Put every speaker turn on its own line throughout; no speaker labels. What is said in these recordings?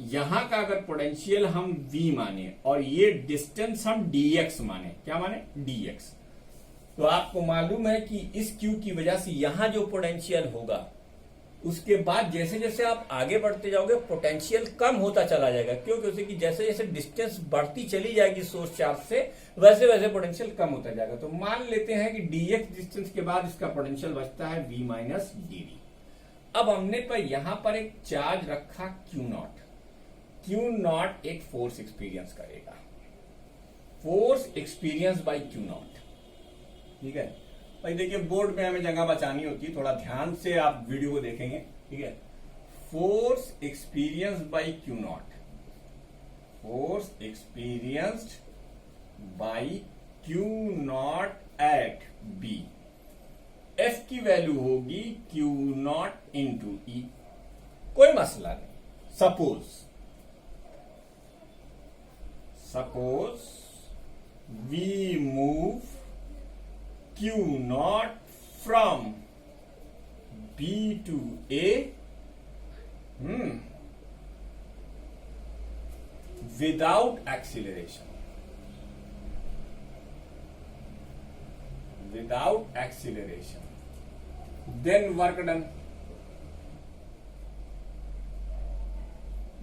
यहां का अगर पोटेंशियल हम v माने और ये डिस्टेंस हम dx माने, क्या माने dx, तो आपको मालूम है कि इस q की वजह से यहां जो पोटेंशियल होगा उसके बाद जैसे जैसे आप आगे बढ़ते जाओगे पोटेंशियल कम होता चला जाएगा। क्यों? क्योंकि जैसे जैसे डिस्टेंस बढ़ती चली जाएगी सोर्स चार्ज से वैसे वैसे पोटेंशियल कम होता जाएगा। तो मान लेते हैं कि dx डिस्टेंस के बाद इसका पोटेंशियल बचता है v माइनस dv। अब हमने यहां पर एक चार्ज रखा Q0 एक फोर्स एक्सपीरियंस करेगा, फोर्स एक्सपीरियंस बाय Q0। ठीक है भाई, देखिए बोर्ड में हमें जगह बचानी होती है, थोड़ा ध्यान से आप वीडियो को देखेंगे। ठीक है, force experience by Q0, force experienced by Q0 at B। F की वैल्यू होगी Q0 इंटू E। कोई मसला नहीं। Suppose we move Q0 from B to A without acceleration, then work done।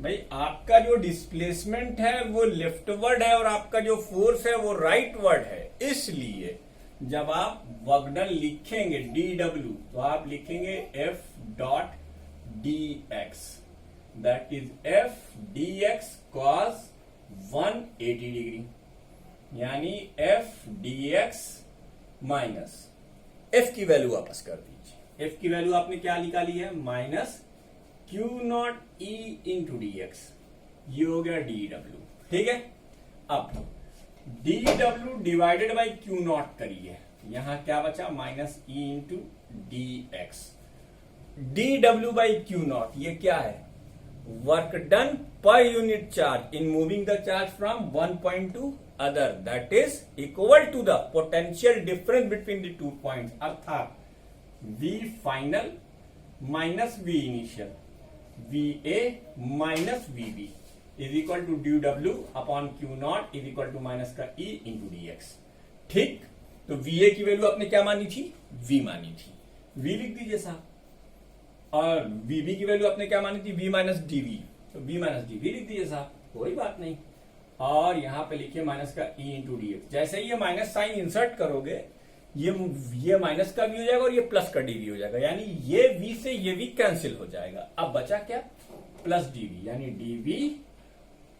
भाई आपका जो डिस्प्लेसमेंट है वो लेफ्टवर्ड है और आपका जो फोर्स है वो राइटवर्ड है, इसलिए जब आप वर्क डन लिखेंगे dw तो आप लिखेंगे F dot dx, that is F dx cos 180 degree, यानी F dx माइनस F की वैल्यू वापस कर दीजिए। F की वैल्यू आपने क्या निकाली है? Minus Q0 E into dx, ये हो गया dw। ठीक है, अब dw डिवाइडेड बाई Q0 करिए, यहां क्या बचा? Minus E into dx। dw by Q0 ये क्या है? Work done per unit charge in moving the charge from one point to other, that is equal to the potential difference between the 2 points, अर्थात V final minus V initial, VA minus VB is equal to dw upon Q0 is equal to minus का E into dx। ठीक, तो VA की value आपने क्या मानी थी? V मानी थी, V लिख दीजिए साहब। और VB की वैल्यू आपने क्या मानी थी? V माइनस dV, तो V माइनस dV लिख दीजिए साहब, कोई बात नहीं। और यहां पे लिखिए माइनस का E इंटू dx। जैसे ही ये माइनस साइन इंसर्ट करोगे ये माइनस का भी हो जाएगा और ये प्लस का dv हो जाएगा, यानी ये v से ये v कैंसिल हो जाएगा। अब बचा क्या? प्लस dv, यानी dv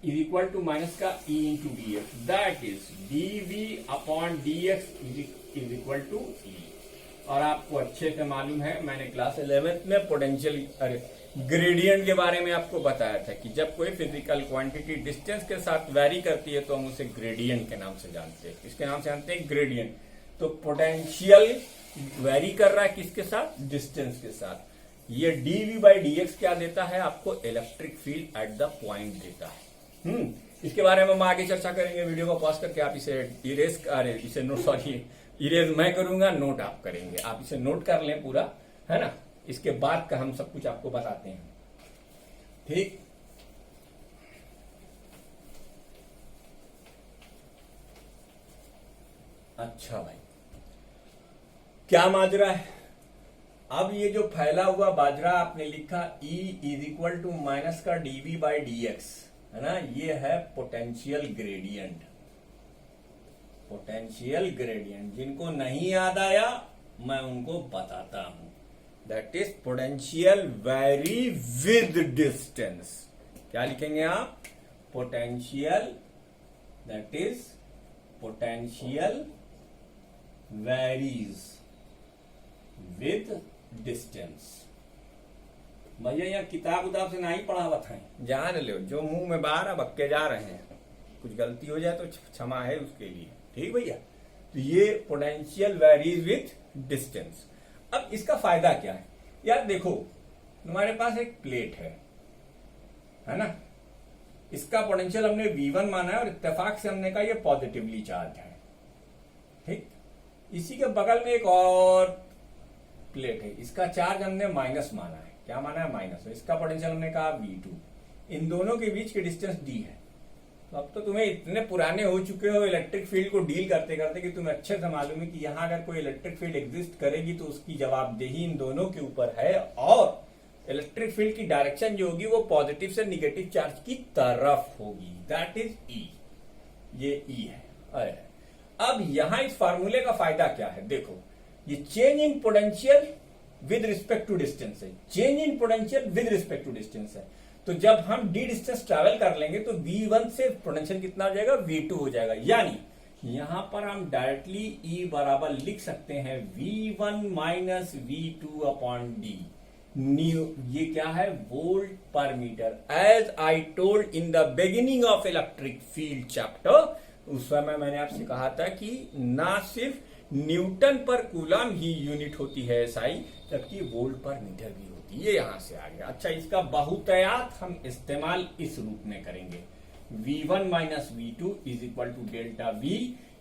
is equal to minus का e into dx, that is dv upon dx is equal to e। और आपको अच्छे से मालूम है, मैंने क्लास 11th में पोटेंशियल ग्रेडियंट के बारे में आपको बताया था कि जब कोई फिजिकल क्वांटिटी डिस्टेंस के साथ वेरी करती है तो हम उसे ग्रेडियंट के नाम से जानते हैं। इसके नाम से जानते हैं ग्रेडियंट। तो पोटेंशियल वेरी कर रहा है किसके साथ? डिस्टेंस के साथ। ये dv बाई dx क्या देता है आपको? Electric field at the point देता है। इसके बारे में हम आगे चर्चा करेंगे। वीडियो को पॉज करके आप इरेज मैं करूंगा, नोट आप करेंगे। आप इसे नोट कर लें पूरा, है ना? इसके बाद का हम सब कुछ आपको बताते हैं। ठीक, अच्छा भाई, क्या माजरा है? अब ये जो फैला हुआ बाजरा आपने लिखा E is equal to minus का dv बाई dx, है ना? ये है पोटेंशियल ग्रेडियंट। पोटेंशियल ग्रेडियंट जिनको नहीं याद आया मैं उनको बताता हूं, that is potential very with distance. क्या लिखेंगे आप? Potential, that is potential varies with distance. भैया यहाँ किताब उताब से नहीं पढ़ा हुआ था, जान लो, जो मुंह में बाहर बक्के जा रहे हैं, कुछ गलती हो जाए तो क्षमा है उसके लिए। ठीक भैया, तो ये पोटेंशियल वेरीज विथ डिस्टेंस। अब इसका फायदा क्या है यार? देखो, तुम्हारे पास एक प्लेट है ना? इसका पोटेंशियल हमने V1 माना है और इत्तेफाक से हमने कहा ये पॉजिटिवली चार्ज है। ठीक, इसी के बगल में एक और प्लेट है, इसका चार्ज हमने माइनस माना है। क्या माना है? माइनस। इसका पोटेंशियल हमने कहा V2। इन दोनों के बीच की डिस्टेंस डी है। तो अब तो तुम्हें इतने पुराने हो चुके हो इलेक्ट्रिक फील्ड को डील करते करते कि तुम्हें अच्छे से मालूम है कि यहां अगर कोई इलेक्ट्रिक फील्ड एग्जिस्ट करेगी तो उसकी जवाबदेही इन दोनों के ऊपर है, और इलेक्ट्रिक फील्ड की डायरेक्शन जो होगी वो पॉजिटिव से निगेटिव चार्ज की तरफ होगी, दैट इज ई। ये ई है। अरे अब यहां इस फार्मूले का फायदा क्या है, देखो ये change in potential with respect to distance है, change in potential with respect to distance है। तो जब हम डी डिस्टेंस ट्रैवल कर लेंगे तो V1 से पोटेंशियल कितना हो जाएगा, V2 हो जाएगा। यानी यहां पर हम डायरेक्टली E बराबर लिख सकते हैं V1 minus V2 upon D. ये क्या है, volt per metre. As I told in the beginning of electric field chapter, उस समय मैंने आपसे कहा था कि ना सिर्फ न्यूटन पर कूलम ही यूनिट होती है SI, जबकि वोल्ट पर मीटर भी होती है। ये यहां से आ गया। अच्छा, इसका बहुतायत हम इस्तेमाल इस रूप में करेंगे, V1 minus V2 is equal to delta V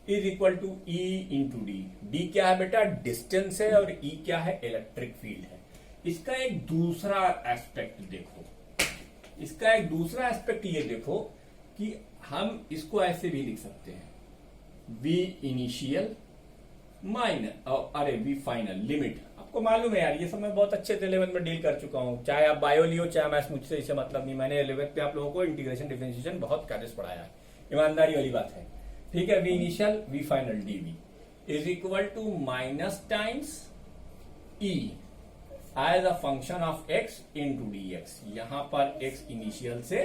is equal to E into D. D क्या है बेटा, डिस्टेंस है, और E क्या है, इलेक्ट्रिक फील्ड है। इसका एक दूसरा एस्पेक्ट देखो, इसका एक दूसरा एस्पेक्ट ये देखो कि हम इसको ऐसे भी लिख सकते हैं, V initial minus V final limit. आपको मालूम है यार, ये सब मैं बहुत अच्छे से 11th में डील कर चुका हूं, चाहे आप बायो लियो चाहे मैथ्स, मुझसे इसे मतलब नहीं। मैंने 11th पे आप लोगों को इंटीग्रेशन डिफरेंशिएशन बहुत कायदे से पढ़ाया है, ईमानदारी वाली बात है, ठीक है। V initial V final dV is equal to minus times E as a function of x into dx। यहां पर x इनिशियल से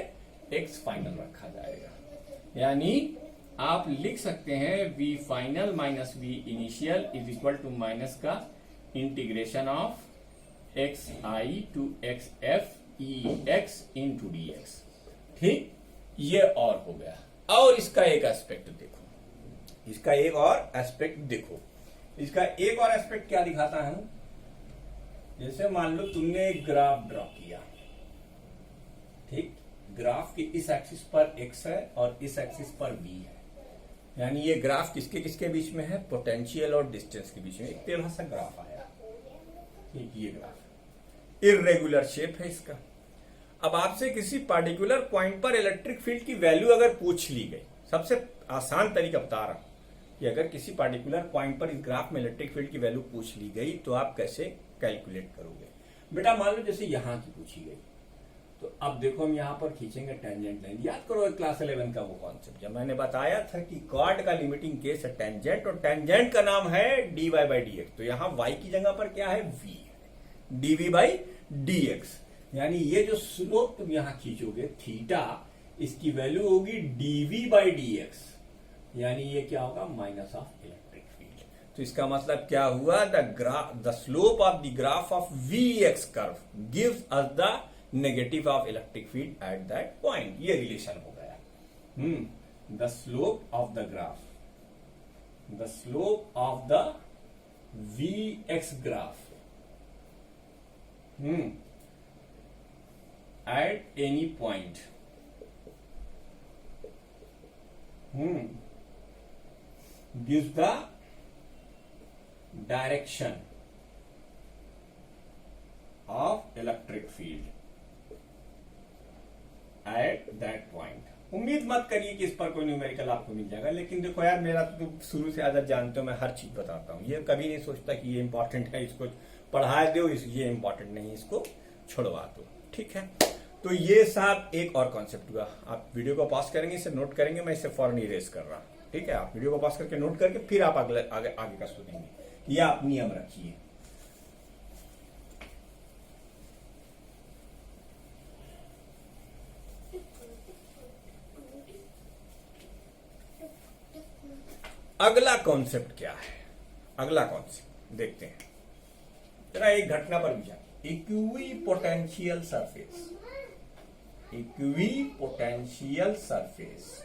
x फाइनल रखा जाएगा, यानी आप लिख सकते हैं V final minus V initial is equal to minus का integration of xi to xf ex into dx। ठीक, ये और हो गया। और इसका एक एस्पेक्ट देखो, इसका एक और एस्पेक्ट देखो, इसका एक और एस्पेक्ट क्या दिखाता है, जैसे मान लो तुमने एक ग्राफ ड्रॉ किया, ठीक, ग्राफ के इस एक्सिस पर x है और इस एक्सिस पर v है, यानी ये ग्राफ किसके किसके बीच में है, पोटेंशियल और डिस्टेंस के बीच में एक टेढ़ा सा ग्राफ आया, ठीक। ये ग्राफ इर्रेगुलर शेप है इसका। अब आपसे किसी पार्टिकुलर पॉइंट पर इलेक्ट्रिक फील्ड की वैल्यू अगर पूछ ली गई, सबसे आसान तरीका बता रहा हूं कि अगर किसी पार्टिकुलर पॉइंट पर इस ग्राफ में इलेक्ट्रिक फील्ड की वैल्यू पूछ ली गई तो आप कैसे कैलकुलेट करोगे। बेटा मान लो जैसे यहां की पूछी गई, तो अब देखो हम यहां पर खींचेंगे टेंजेंट लाइन। याद करो क्लास 11 का वो कॉन्सेप्ट, जब मैंने बताया था कि कॉर्ड का लिमिटिंग केस है टेंजेंट, और टेंजेंट का नाम है dy बाई dx। तो यहां y की जगह पर क्या है, v है, dv बाई dx। यानी ये जो स्लोप तुम यहां खींचोगे थीटा, इसकी वैल्यू होगी dv बाई dx, यानी ये क्या होगा, माइनस ऑफ इलेक्ट्रिक फील्ड। तो इसका मतलब क्या हुआ, the slope of the graph of vx curve gives us the negative of electric field at that point. ये रिलेशन हो गया। The slope of the graph, the slope of the vx graph at any point gives the direction of electric field at that point। उम्मीद मत करिए कि इस पर कोई न्यूमेरिकल आपको मिल जाएगा, लेकिन देखो यार मेरा तो शुरू से आदत जानते हो, मैं हर चीज बताता हूँ। ये कभी नहीं सोचता कि ये इंपॉर्टेंट है, इसको पढ़ा दो, ये इंपॉर्टेंट नहीं, इसको छोड़वा दो, ठीक है। तो ये साहब एक और कॉन्सेप्ट हुआ। आप वीडियो को पॉज करेंगे, इसे नोट करेंगे, मैं इसे फौरन इरेज कर रहा हूं, ठीक है। आप वीडियो को पॉज करके नोट करके फिर आप आगे का सुनेंगे। ये आप नियम रखिए। अगला कॉन्सेप्ट क्या है, अगला कॉन्सेप्ट देखते हैं जरा। एक घटना पर विचार, इक्विपोटेंशियल सरफेस, इक्विपोटेंशियल सरफेस,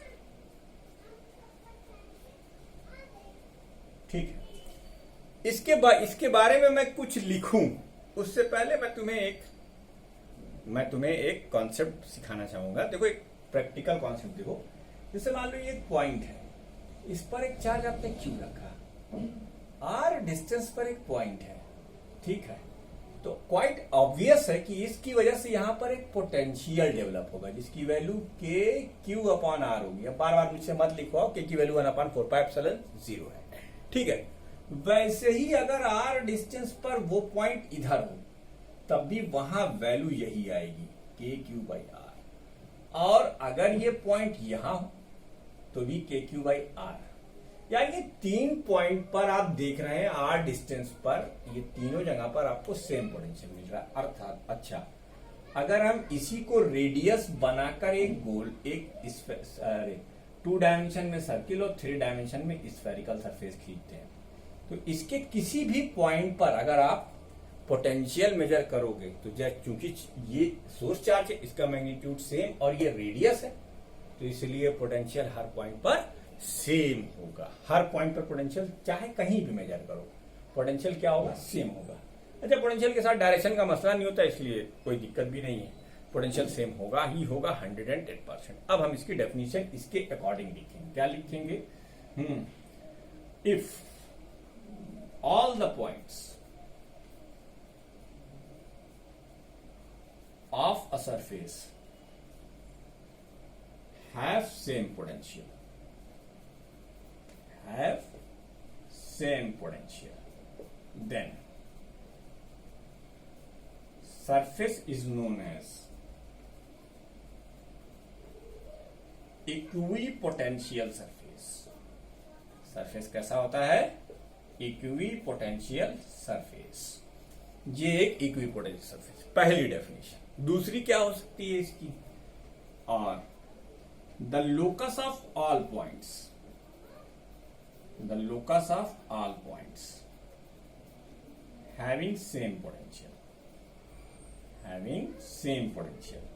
ठीक है। इसके बारे में मैं कुछ लिखूं उससे पहले मैं तुम्हें एक कॉन्सेप्ट सिखाना चाहूंगा। देखो एक प्रैक्टिकल कॉन्सेप्ट देखो, जैसे मान लो ये एक पॉइंट है, इस पर एक चार्ज आपने क्यों रखा, r डिस्टेंस पर एक पॉइंट है, ठीक है। तो क्वाइट ऑब्वियस है कि इसकी वजह से यहां पर एक पोटेंशियल डेवलप होगा जिसकी वैल्यू के क्यू अपॉन आर होगी। अब बार बार मुझसे मत लिखवाओ, के की वैल्यू 1/4πε0 है, ठीक है। वैसे ही अगर आर डिस्टेंस पर वो पॉइंट इधर हो तब भी वहां वैल्यू यही आएगी, के क्यू बाई आर। और अगर ये पॉइंट यहां हो तो भी के क्यू बाई आर। यानी 3 पॉइंट पर आप देख रहे हैं आर डिस्टेंस पर, ये तीनों जगह पर आपको सेम पोटेंशियल मिल रहा है। अर्थात अच्छा, अगर हम इसी को रेडियस बनाकर एक गोल, एक 2 डायमेंशन में सर्किल और 3 डायमेंशन में स्फेरिकल सरफेस खींचते हैं, तो इसके किसी भी पॉइंट पर अगर आप पोटेंशियल मेजर करोगे तो चूंकि ये सोर्स चार्ज है, इसका मैग्नीट्यूड सेम और ये रेडियस है, तो इसलिए पोटेंशियल हर पॉइंट पर सेम होगा। हर पॉइंट पर पोटेंशियल चाहे कहीं भी मेजर करो, पोटेंशियल क्या होगा, सेम होगा। अच्छा, पोटेंशियल के साथ डायरेक्शन का मसला नहीं होता, इसलिए कोई दिक्कत भी नहीं है, पोटेंशियल सेम होगा ही होगा 110%। अब हम इसकी डेफिनेशन इसके अकॉर्डिंग लिखेंगे। क्या लिखेंगे? If all the points of a surface have same potential, then surface is known as equipotential surface। Surface कैसा होता है? Equipotential surface. ये एक इक्विपोटेंशियल सरफेस, पहली डेफिनेशन। दूसरी क्या हो सकती है इसकी? और the locus of all points, the locus of all points having same potential, having same potential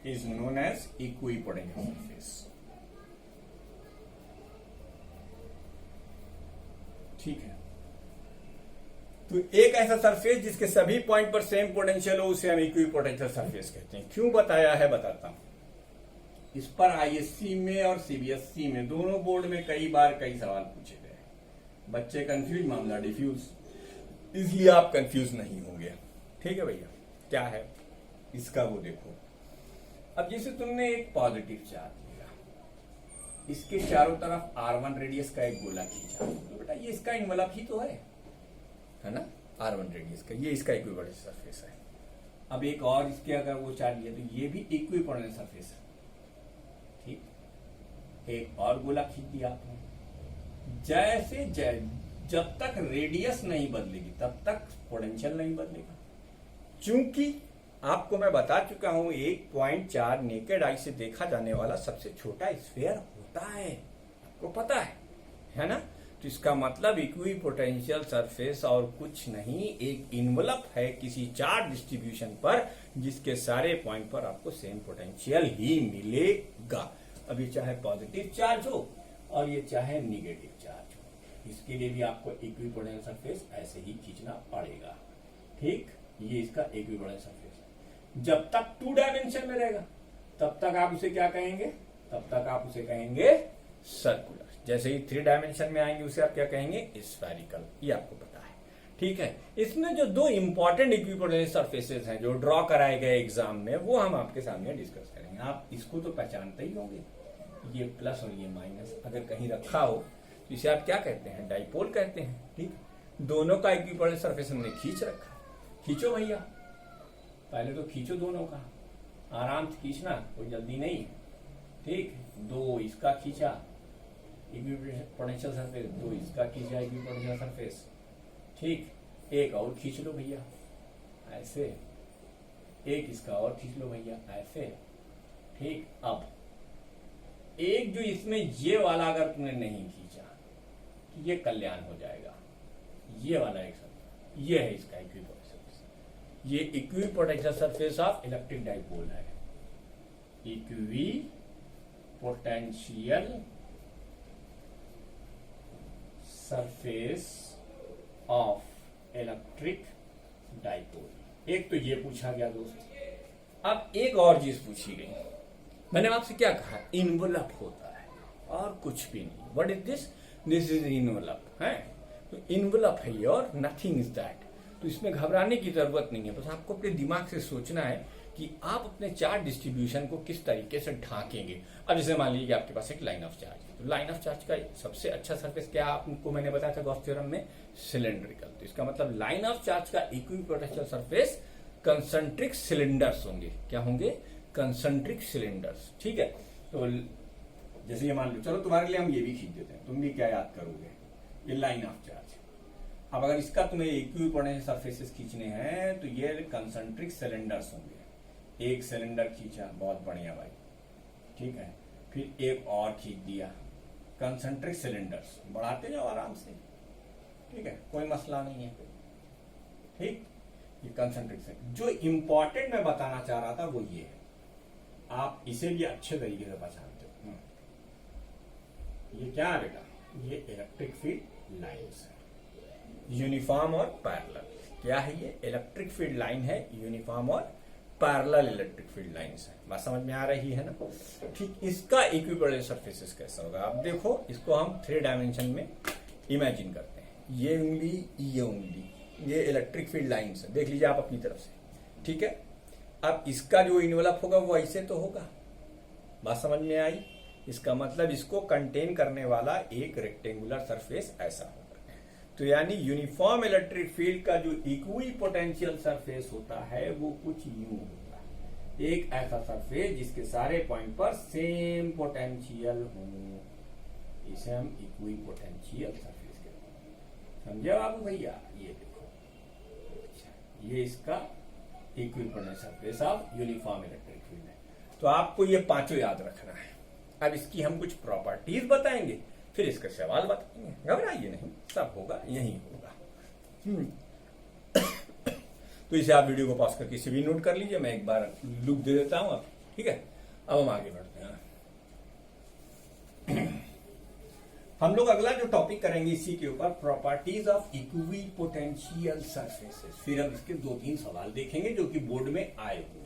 is known as equipotential surface. ठीक है, तो एक ऐसा सरफेस जिसके सभी पॉइंट पर सेम पोटेंशियल हो उसे हम इक्विपोटेंशियल सरफेस कहते हैं। क्यों बताया है बताता हूं। इस पर आईएससी में और सीबीएसई में दोनों बोर्ड में कई बार कई सवाल पूछे गए। बच्चे कंफ्यूज, मामला डिफ्यूज, इसलिए आप कंफ्यूज नहीं होंगे। ठीक है भैया, क्या है इसका वो देखो। अब जैसे तुमने एक पॉजिटिव चार्ज लिया, इसके चारों तरफ R1 रेडियस का एक गोला खींचा, तो बेटा ये इसका इन्वलप ही तो है ना, R1 रेडियस का, ये इसका इक्विपोटेंशियल सरफेस है। अब एक और इसके अगर वो चार्ज लिया तो ये भी इक्विपोटेंशियल सरफेस है। ठीक, एक और गोला खींच दिया आपने। जैसे जब तक रेडियस नहीं बदलेगी तब तक पोटेंशियल नहीं बदलेगा। चूंकि आपको मैं बता चुका हूं 1.4 नेकेड आई से देखा जाने वाला सबसे छोटा स्फीयर होता है, आपको पता है ना। तो इसका मतलब इक्विपोटेंशियल सरफेस और कुछ नहीं, एक इन्वलप है किसी चार्ज डिस्ट्रीब्यूशन पर जिसके सारे पॉइंट पर आपको सेम पोटेंशियल ही मिलेगा। अब ये चाहे पॉजिटिव चार्ज हो और ये चाहे निगेटिव चार्ज हो, इसके लिए भी आपको इक्विपोटेंशियल सरफेस ऐसे ही खींचना पड़ेगा। ठीक, ये इसका इक्विपोटेंशियल सरफेस है। जब तक 2 डायमेंशन में रहेगा तब तक आप उसे क्या कहेंगे? तब तक आप उसे कहेंगे सर्कुलर। जैसे ही 3 डायमेंशन में आएंगे उसे आप क्या कहेंगे? स्फेरिकल। ये आपको पता है। ठीक है, इसमें जो 2 इंपॉर्टेंट इक्विपोटेंशियल सरफेसेस हैं जो ड्रॉ कराए गए एग्जाम में, वो हम आपके सामने डिस्कस करेंगे। आप इसको तो पहचानते ही होंगे, ये प्लस और ये माइनस अगर कहीं रखा हो तो इसे आप क्या कहते हैं? डाइपोल कहते हैं। ठीक, दोनों का इक्विपोटेंशियल सरफेस हमने खींच रखा। खींचो भैया, पहले तो खींचो दोनों का, आराम से खींचना, कोई जल्दी नहीं। ठीक, 2 इसका खींचा इक्विपोटेंशियल सरफेस, 2 इसका खींचा इक्विपोटेंशियल सरफेस। ठीक, एक और खींच लो भैया ऐसे, एक इसका और खींच लो भैया ऐसे। ठीक, अब एक जो इसमें ये वाला अगर तुमने नहीं खींचा तो ये कल्याण हो जाएगा। ये वाला एक सरफेस, ये है इसका इक्विपोटेंशियल, ये equipotential surface of electric dipole है। Equipotential surface of electric dipole. एक तो ये पूछा गया दोस्त। अब एक और चीज पूछी गई, मैंने आपसे क्या कहा? इन्वलप होता है। और कुछ भी नहीं। What is this? This is envelope है, तो इनवलप है ये और नथिंग इज दैट। तो इसमें घबराने की जरूरत नहीं है, बस आपको अपने दिमाग से सोचना है कि आप अपने चार्ज डिस्ट्रीब्यूशन को किस तरीके से ढांकेंगे। अब जैसे मान लीजिए कि आपके पास एक लाइन ऑफ चार्ज है, तो लाइन ऑफ चार्ज का सबसे अच्छा सरफेस क्या आपको मैंने बताया था गॉस थ्योरम में? सिलेंड्रिकल। तो इसका मतलब लाइन ऑफ चार्ज का इक्विपोटेंशियल सरफेस कंसेंट्रिक सिलेंडर्स होंगे। क्या होंगे? Concentric cylinders. ठीक है, तो जैसे ये मान लो, चलो तुम्हारे लिए हम ये भी खींच देते हैं, तुम भी क्या याद करोगे? ये लाइन ऑफ चार्ज। अब अगर इसका तुम्हें इक्विपोटेंशियल सरफेसेस खींचने हैं तो ये कंसेंट्रिक सिलेंडर्स होंगे। एक सिलेंडर खींचा, बहुत बढ़िया भाई, ठीक है, फिर एक और खींच दिया, कंसेंट्रिक सिलेंडर्स। बढ़ाते जाओ आराम से, ठीक है, कोई मसला नहीं है। ठीक, ये कंसेंट्रिक सिलेंडर। जो इंपॉर्टेंट मैं बताना चाह रहा था वो ये है, आप इसे भी अच्छे तरीके से पहचानते हो। ये क्या है बेटा? ये इलेक्ट्रिक फील्ड लाइन्स है, यूनिफॉर्म और पैरेलल। क्या है ये? इलेक्ट्रिक फील्ड लाइन है, यूनिफॉर्म और पैरेलल इलेक्ट्रिक फील्ड लाइन्स है। बात समझ में आ रही है ना? ठीक, इसका इक्विपोटेंशियल सरफेसेस कैसा होगा? आप देखो, इसको हम 3 डायमेंशन में इमेजिन करते हैं। ये उंगली, ये उंगली, ये इलेक्ट्रिक फील्ड लाइन्स है। देख लीजिए आप अपनी तरफ से, ठीक है। अब इसका जो इन्वेलप होगा वो ऐसे तो होगा। बात समझ में आई? इसका मतलब इसको कंटेन करने वाला एक रेक्टेंगुलर सरफेस ऐसा होगा। तो यानी यूनिफॉर्म इलेक्ट्रिक फील्ड का जो इक्वी पोटेंशियल सरफेस होता है वो कुछ यूं होता है, एक ऐसा सरफेस जिसके सारे पॉइंट पर सेम पोटेंशियल हो, इसे हम इक्वी पोटेंशियल सरफेस कहते हैं। समझे बाबू भैया? ये देखो, ये इसका equi potential surface of uniform electric field है। तो आपको ये पांचों याद रखना है। अब इसकी हम कुछ प्रॉपर्टीज बताएंगे, फिर इसका सवाल बताएंगे। घबराइए नहीं, सब होगा, यही होगा। तो इसे आप वीडियो को पॉज करके इसे भी नोट कर लीजिए, मैं एक बार लुक दे देता हूं आप, ठीक है। अब हम आगे बढ़ते हैं। हम लोग अगला जो टॉपिक करेंगे इसी के ऊपर, properties of equipotential surfaces. फिर हम इसके 2-3 सवाल देखेंगे जो कि बोर्ड में आए हुए हैं।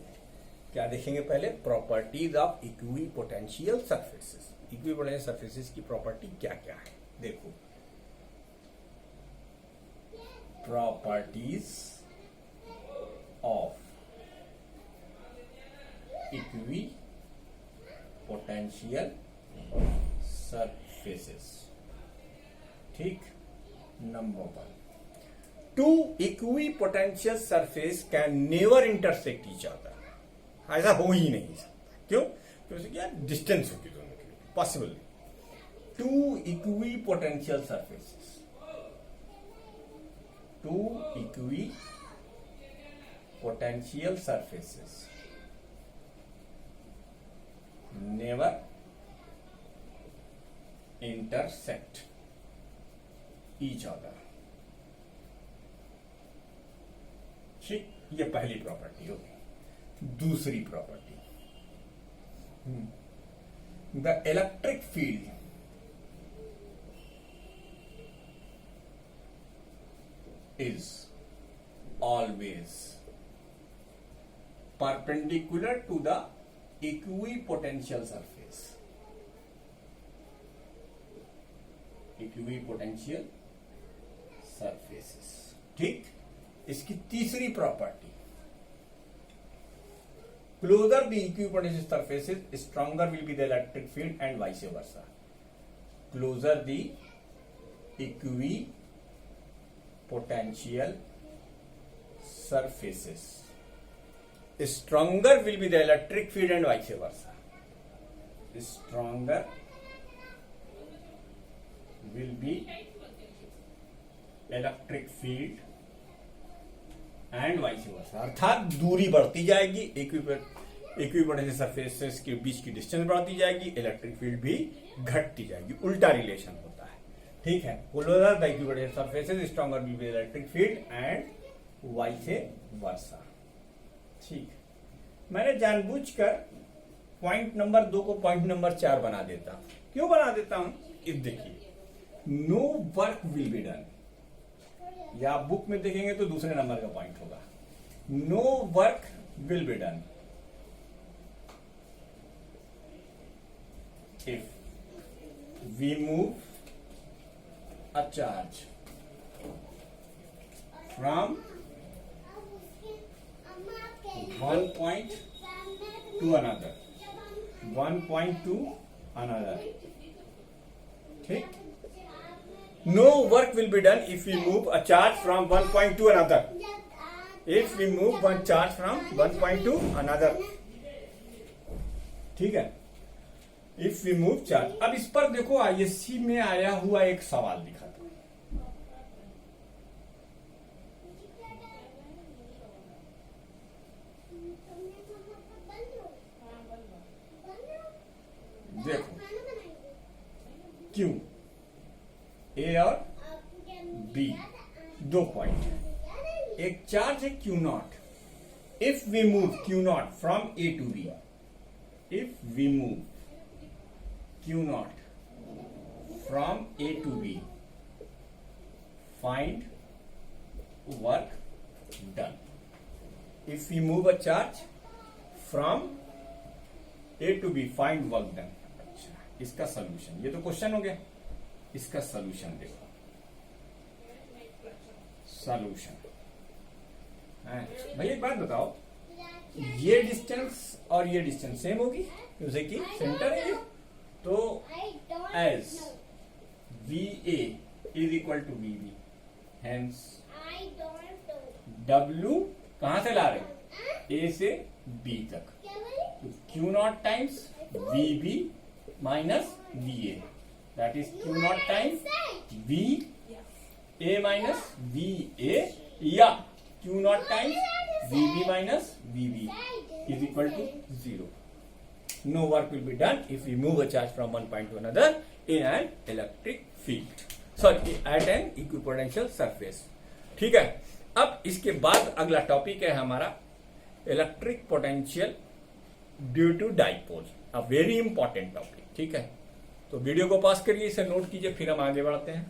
क्या देखेंगे? पहले properties of equipotential surfaces. Equipotential surfaces की प्रॉपर्टी क्या क्या है? देखो, properties of equipotential surfaces. ठीक, number 1, 2 equipotential surface can never intersect each other. ऐसा हो ही नहीं सकता। क्यों? क्योंकि क्या डिस्टेंस होगी दोनों के लिए, पॉसिबल नहीं। 2 equipotential surfaces, 2 equipotential surfaces never intersect each other. ठीक, ये पहली प्रॉपर्टी होगी। दूसरी property, the electric field is always perpendicular to the equipotential surface. Equipotential surfaces. ठीक, इसकी तीसरी property, closer the equipotential surfaces, stronger will be the electric field and vice versa. Closer the equipotential surfaces, stronger will be the electric field and vice versa. Stronger will be electric field and vice versa. अर्थात दूरी बढ़ती जाएगी, equipotential surfaces के बीच की distance बढ़ती जाएगी, electric field भी घटती जाएगी। उल्टा रिलेशन होता है। ठीक है, closer the equipotential surfaces stronger will be electric field and vice versa. ठीक, मैंने जानबूझकर पॉइंट नंबर 2 को पॉइंट नंबर 4 बना देता हूं। क्यों बना देता हूं? इस देखिए, no work will be done, या आप बुक में देखेंगे तो दूसरे नंबर का पॉइंट होगा। No work will be done if we move a charge from one point to another, one point to another. ठीक? No work will be done if we move a charge from one point to another. If we move one charge from one point to another. ठीक है? If we move charge. अब इस पर देखो ISC में आया हुआ एक सवाल दिखा था। देखो क्यू ए और बी दो पॉइंट है, एक चार्ज है Q naught. If we move Q naught from A to B, if we move Q naught from A to B, find work done. If we move a charge from A to B, find work done. इसका solution, ये तो question हो गया, इसका solution देखो। Solution भाई एक बात बताओ, ये डिस्टेंस और ये डिस्टेंस सेम होगी जैसे कि सेंटर है ये, तो as V A is equal to V B, hence W कहां से ला रहे, ए से बी तक, तो Q naught times V B minus V A, that is Q naught times V A minus V A, या Q naught times V B minus V B is equal to 0. No work will be done if we move a charge from one point to another in an electric field. Sorry, at an equipotential surface. ठीक है, अब इसके बाद अगला topic है हमारा electric potential due to dipole, a very important topic. ठीक है, तो वीडियो को पॉज करिए, इसे नोट कीजिए, फिर हम आगे बढ़ते हैं।